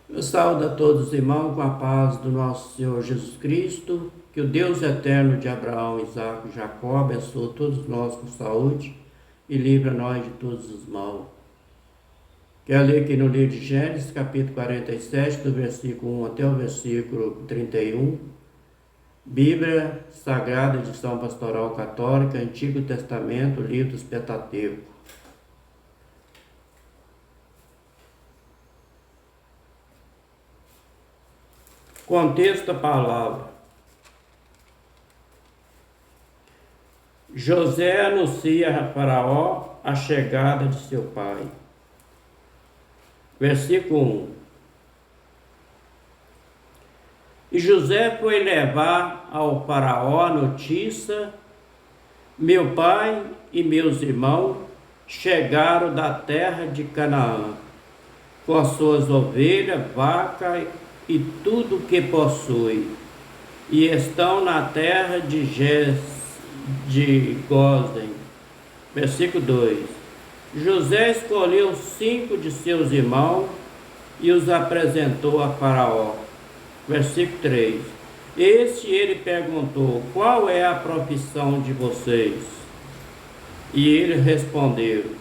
Eu saúdo a todos os irmãos com a paz do nosso Senhor Jesus Cristo, que o Deus eterno de Abraão, Isaque e Jacó abençoe todos nós com saúde e livra nós de todos os males. Quero ler aqui no livro de Gênesis, capítulo 47, do versículo 1 até o versículo 31, Bíblia Sagrada, edição pastoral católica, Antigo Testamento, livro dos Pentateuco. Contexto da palavra. José anuncia a Faraó a chegada de seu pai. Versículo 1. E José foi levar ao Faraó a notícia: meu pai e meus irmãos chegaram da terra de Canaã, com as suas ovelhas, vacas e tudo o que possui, e estão na terra de Gósen. Versículo 2. José escolheu 5 de seus irmãos e os apresentou a Faraó. Versículo 3. Ele perguntou: qual é a profissão de vocês? E eles responderam: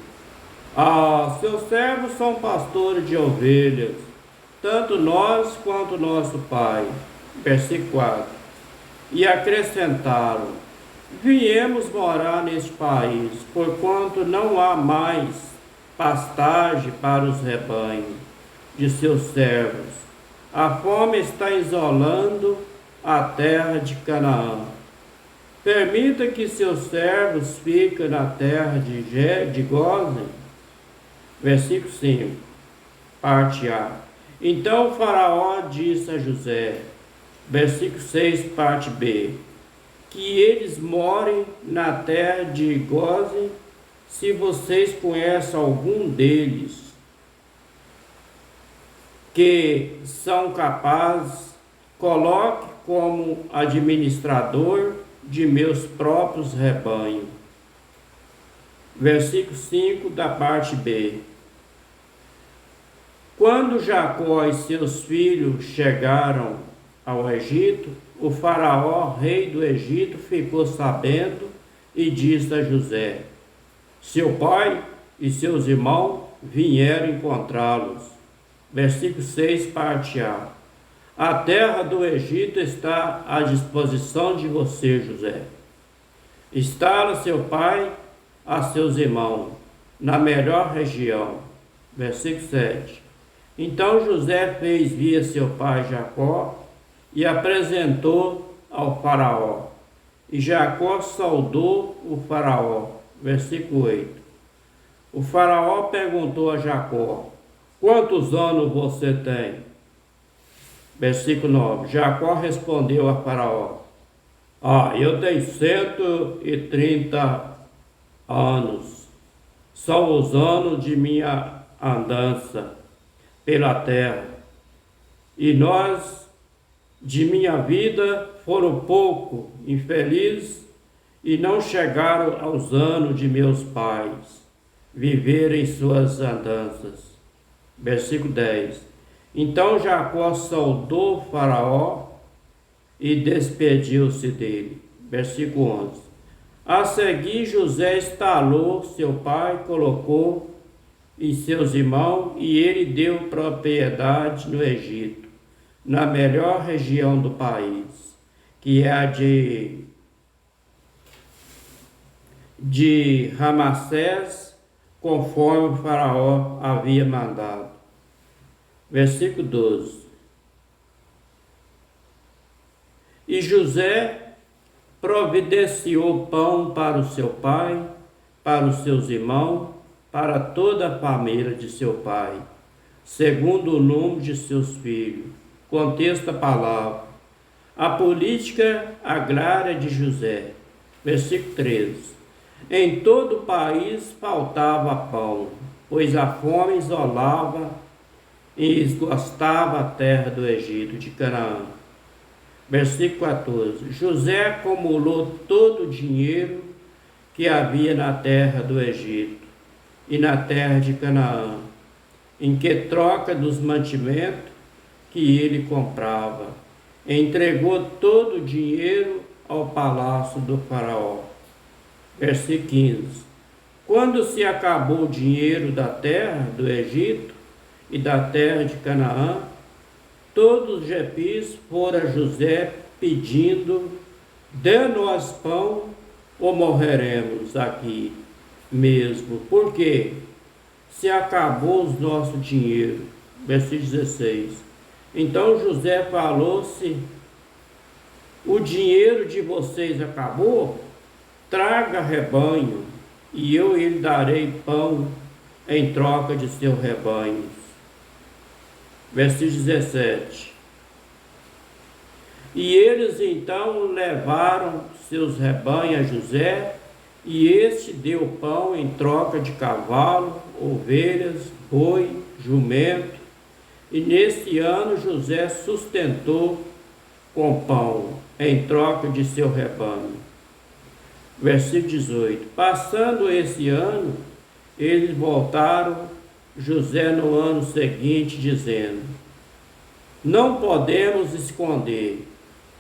seus servos são pastores de ovelhas, tanto nós quanto nosso pai. Versículo 4. E acrescentaram: viemos morar neste país, porquanto não há mais pastagem para os rebanhos de seus servos. A fome está isolando a terra de Canaã. Permita que seus servos fiquem na terra de Gósen. Versículo 5, parte A. Então o Faraó disse a José, versículo 6, parte B, que eles morem na terra de Gósen, se vocês conhecem algum deles que são capazes, coloque como administrador de meus próprios rebanhos. Versículo 5 da parte B. Quando Jacó e seus filhos chegaram ao Egito, o Faraó, rei do Egito, ficou sabendo e disse a José: seu pai e seus irmãos vieram encontrá-los. Versículo 6, parte A. A terra do Egito está à disposição de você, José. Instala seu pai a seus irmãos na melhor região. Versículo 7. Então José fez vir seu pai Jacó e apresentou ao Faraó. E Jacó saudou o Faraó. Versículo 8. O Faraó perguntou a Jacó: quantos anos você tem? Versículo 9. Jacó respondeu a Faraó: eu tenho 130 anos. São os anos de minha andança pela terra. E nós, de minha vida, foram pouco infelizes e não chegaram aos anos de meus pais, viverem suas andanças. Versículo 10. Então Jacó saudou Faraó e despediu-se dele. Versículo 11. A seguir José instalou seu pai, colocou em seus irmãos, e ele deu propriedade no Egito, na melhor região do país, que é a de Ramassés, conforme o Faraó havia mandado. Versículo 12. E José providenciou pão para o seu pai, para os seus irmãos, para toda a família de seu pai, segundo o número de seus filhos. Contexto da palavra. A política agrária de José. Versículo 13. Em todo o país faltava pão, pois a fome isolava e esgotava a terra do Egito, de Canaã. Versículo 14. José acumulou todo o dinheiro que havia na terra do Egito e na terra de Canaã, em que troca dos mantimentos que ele comprava. Entregou todo o dinheiro ao palácio do faraó. Versículo 15. Quando se acabou o dinheiro da terra do Egito e da terra de Canaã, todos os jefes foram a José pedindo: dê-nos pão ou morreremos aqui mesmo. Por quê? Se acabou o nosso dinheiro. Versículo 16. Então José falou-se: o dinheiro de vocês acabou? Traga rebanho, e eu lhe darei pão em troca de seus rebanhos. Versículo 17. E eles então levaram seus rebanhos a José, e este deu pão em troca de cavalo, ovelhas, boi, jumento. E nesse ano José sustentou com pão em troca de seu rebanho. Versículo 18. Passando esse ano, eles voltaram José no ano seguinte, dizendo: não podemos esconder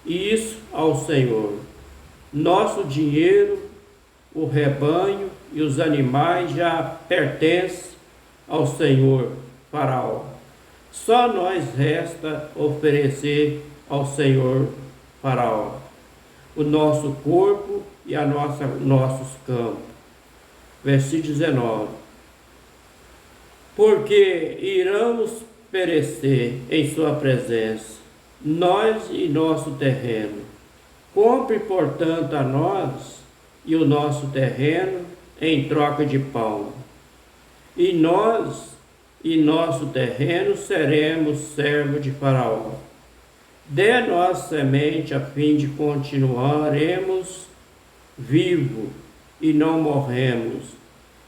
isso ao Senhor. Nosso dinheiro, o rebanho e os animais já pertencem ao Senhor Faraó. Só nós resta oferecer ao Senhor Faraó o nosso corpo e nossos campos. Versículo 19. Porque iremos perecer em sua presença, nós e nosso terreno. Compre, portanto, a nós e o nosso terreno em troca de pão. E nós e nosso terreno seremos servos de Faraó. Dê-nos semente a fim de continuaremos vivos e não morremos,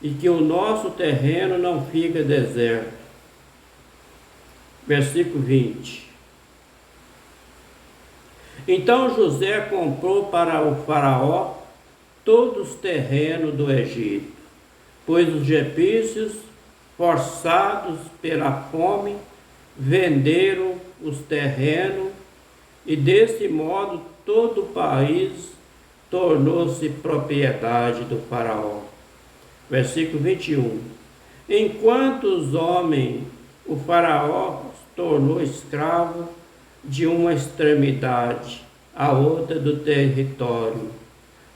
e que o nosso terreno não fique deserto. Versículo 20. Então José comprou para o Faraó todos os terrenos do Egito, pois os egípcios, forçados pela fome, venderam os terrenos, e desse modo todo o país tornou-se propriedade do Faraó. Versículo 21. Enquanto os homens, o Faraó os tornou escravo de uma extremidade à outra do território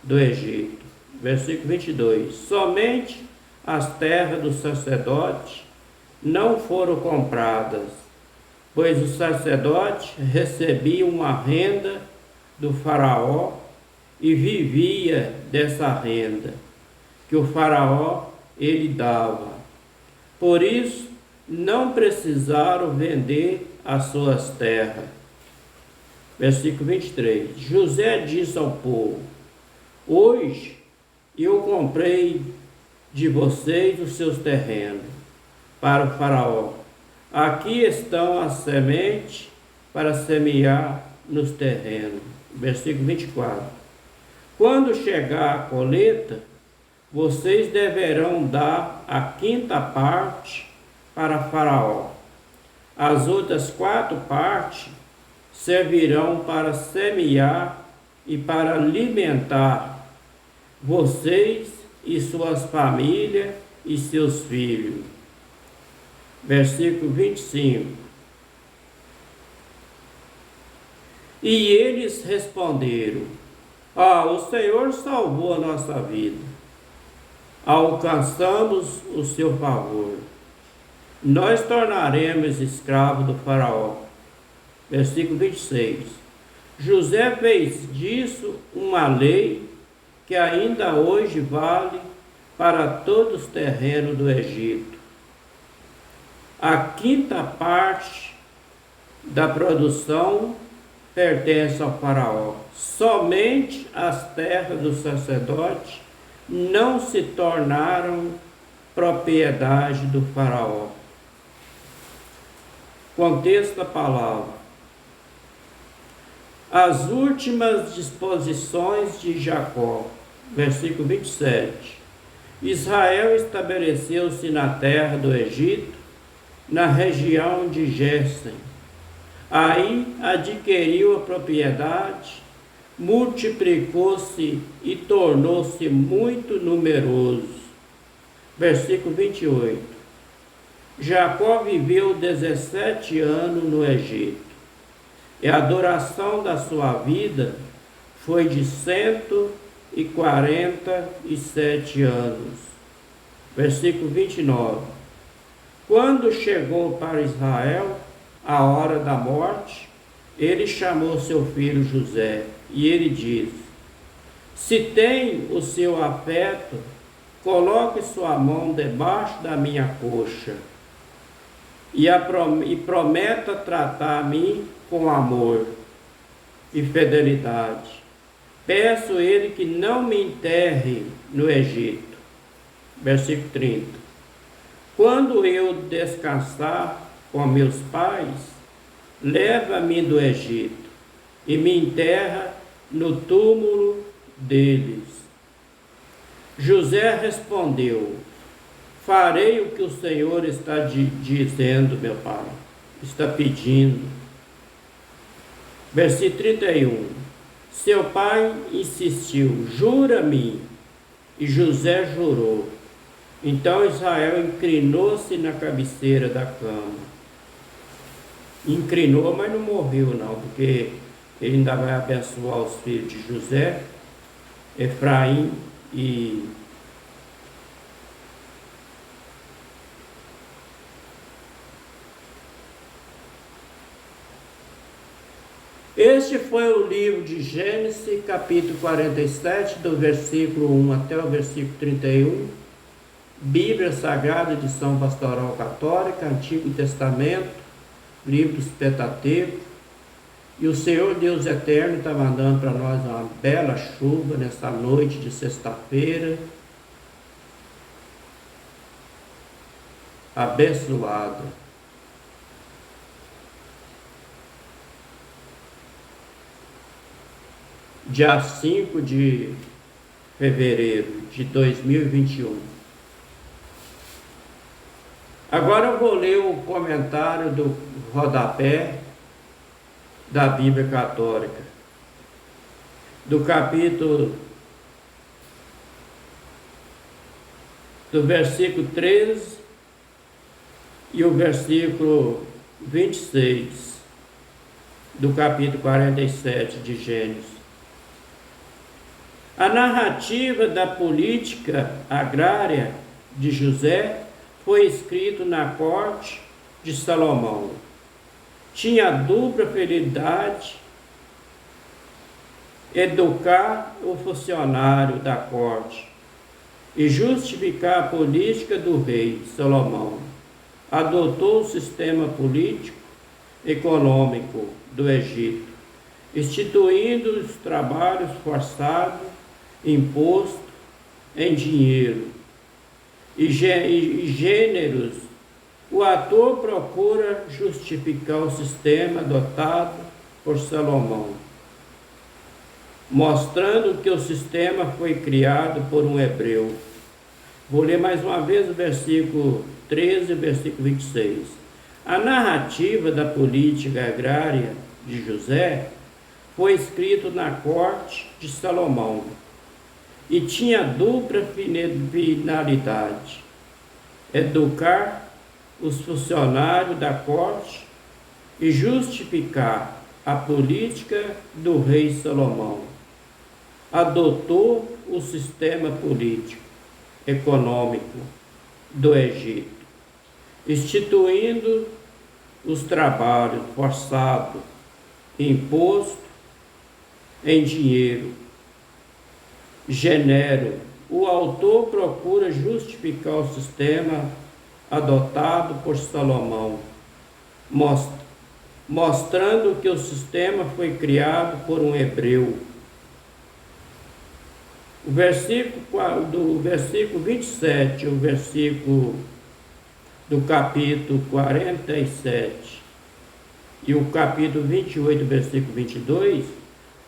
do Egito. Versículo 22. Somente as terras dos sacerdotes não foram compradas, pois os sacerdotes recebiam uma renda do Faraó e vivia dessa renda que o Faraó ele dava. Por isso, não precisaram vender as suas terras. Versículo 23. José disse ao povo: hoje eu comprei de vocês os seus terrenos para o Faraó. Aqui estão as sementes para semear nos terrenos. Versículo 24. Quando chegar a colheita, vocês deverão dar a quinta parte para Faraó. As outras 4 partes servirão para semear e para alimentar vocês e suas famílias e seus filhos. Versículo 25. E eles responderam: o Senhor salvou a nossa vida. Alcançamos o seu favor. Nós tornaremos escravos do Faraó. Versículo 26. José fez disso uma lei que ainda hoje vale para todos os terrenos do Egito. A quinta parte da produção pertence ao Faraó. Somente as terras dos sacerdotes não se tornaram propriedade do Faraó. Contexto da palavra. As últimas disposições de Jacó. Versículo 27. Israel estabeleceu-se na terra do Egito, na região de Gésen. Aí adquiriu a propriedade, multiplicou-se e tornou-se muito numeroso. Versículo 28. Jacó viveu 17 anos no Egito, e a duração da sua vida foi de 147 anos. Versículo 29. Quando chegou para Israel a hora da morte, ele chamou seu filho José, e ele disse: se tem o seu afeto, coloque sua mão debaixo da minha coxa e prometa tratar-me com amor e fidelidade. Peço ele que não me enterre no Egito. Versículo 30. Quando eu descansar com meus pais, leva-me do Egito e me enterra no túmulo deles. José respondeu: farei o que o Senhor está dizendo, meu pai, está pedindo. Versículo 31. Seu pai insistiu: jura-me. E José jurou. Então Israel inclinou-se na cabeceira da cama. Inclinou, mas não morreu não, porque ele ainda vai abençoar os filhos de José, Efraim e este foi o livro de Gênesis, capítulo 47, do versículo 1 até o versículo 31, Bíblia Sagrada, edição Pastoral Católica, Antigo Testamento, livro dos Pentateuco. E o Senhor Deus Eterno está mandando para nós uma bela chuva nessa noite de sexta-feira, abençoada. Dia 5 de fevereiro de 2021. Agora eu vou ler o comentário do rodapé da Bíblia Católica, do capítulo, do versículo 13 e o versículo 26 do capítulo 47 de Gênesis. A narrativa da política agrária de José foi escrito na corte de Salomão. Tinha dupla finalidade: educar o funcionário da corte e justificar a política do rei Salomão. Adotou o sistema político econômico do Egito, instituindo os trabalhos forçados, imposto em dinheiro e gêneros. O autor procura justificar o sistema adotado por Salomão, mostrando que o sistema foi criado por um hebreu. Vou ler mais uma vez o versículo 13 e o versículo 26. A narrativa da política agrária de José foi escrito na corte de Salomão e tinha dupla finalidade: educar os funcionários da corte e justificar a política do rei Salomão. Adotou o sistema político econômico do Egito, instituindo os trabalhos forçados, imposto em dinheiro, gênero. O autor procura justificar o sistema adotado por Salomão, mostrando que o sistema foi criado por um hebreu. O versículo, do versículo 27, o versículo do capítulo 47 e o capítulo 28, versículo 22,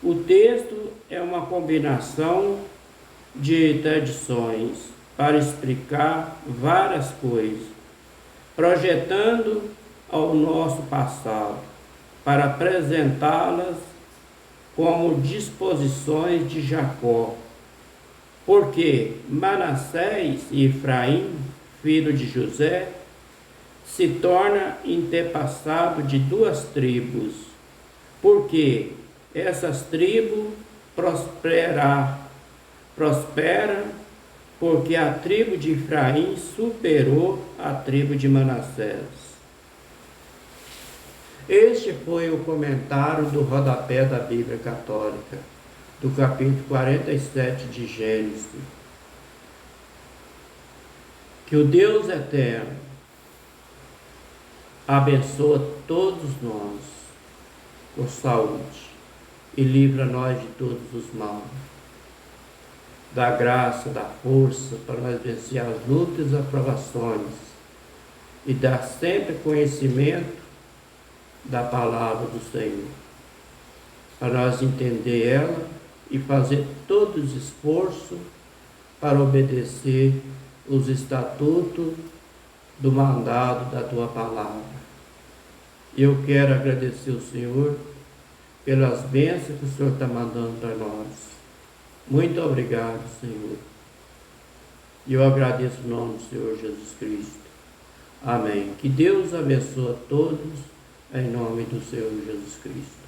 o texto é uma combinação de tradições para explicar várias coisas, projetando ao nosso passado para apresentá-las como disposições de Jacó, porque Manassés e Efraim, filho de José, se torna antepassado de duas tribos, porque essas tribos prosperam, porque a tribo de Efraim superou a tribo de Manassés. Este foi o comentário do rodapé da Bíblia Católica, do capítulo 47 de Gênesis. Que o Deus eterno abençoe todos nós com saúde e livra nós de todos os males. Dá graça, dá força para nós vencer as lutas e as provações e dá sempre conhecimento da palavra do Senhor, para nós entender ela e fazer todos os esforços para obedecer os estatutos do mandado da tua palavra. Eu quero agradecer ao Senhor pelas bênçãos que o Senhor está mandando para nós. Muito obrigado, Senhor. E eu agradeço o nome do Senhor Jesus Cristo. Amém. Que Deus abençoe a todos, em nome do Senhor Jesus Cristo.